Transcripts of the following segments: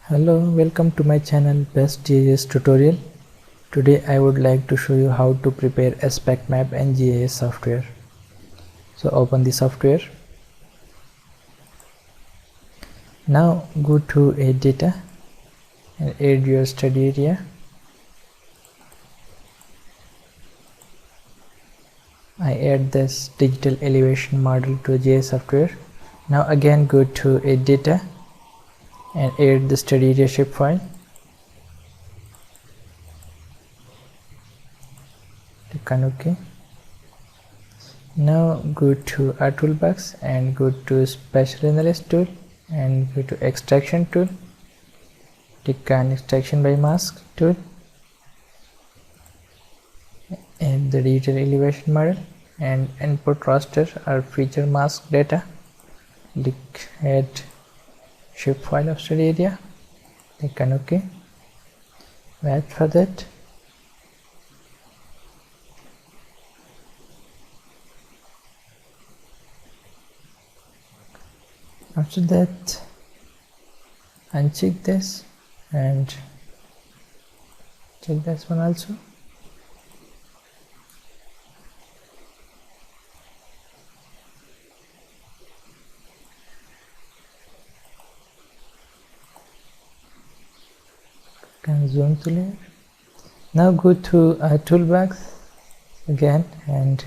Hello, welcome to my channel Best GIS Tutorial. Today I would like to show you how to prepare aspect map and GIS software. So open the software. Now go to Add Data and add your study area. I add this digital elevation model to GIS software. Now again go to Add Data and add the study area shapefile. Click on OK. Now go to our toolbox and go to Special Analyst tool and go to Extraction tool. Click on Extraction by Mask tool and the digital elevation model and input raster or feature mask data. Click Add Shapefile of study area. Click on OK. Wait for that. After that, uncheck this and check this one also. Can zoom to layer. Now go to toolbox again and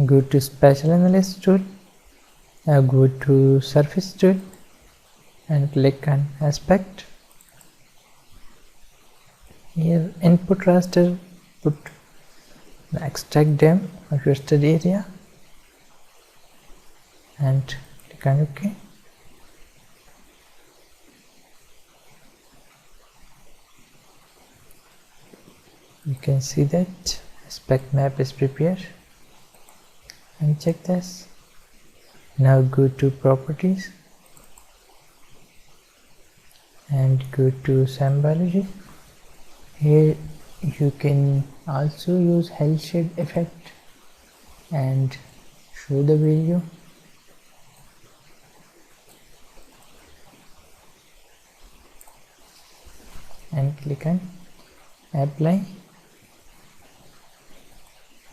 go to Special Analyst tool. Now go to Surface tool and click on Aspect. Here input raster, put the extract dim of your study area and click on OK. You can see that aspect map is prepared and check this. Now go to Properties and go to Symbology. Here you can also use Hellshade effect and show the value. And click on Apply.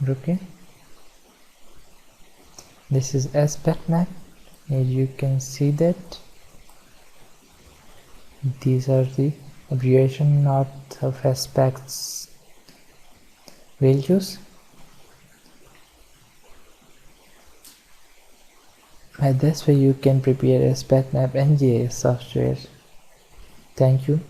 OK. This is aspect map. Here you can see that these are the abbreviation of aspects values. By this way you can prepare aspect map and GIS software. Thank you.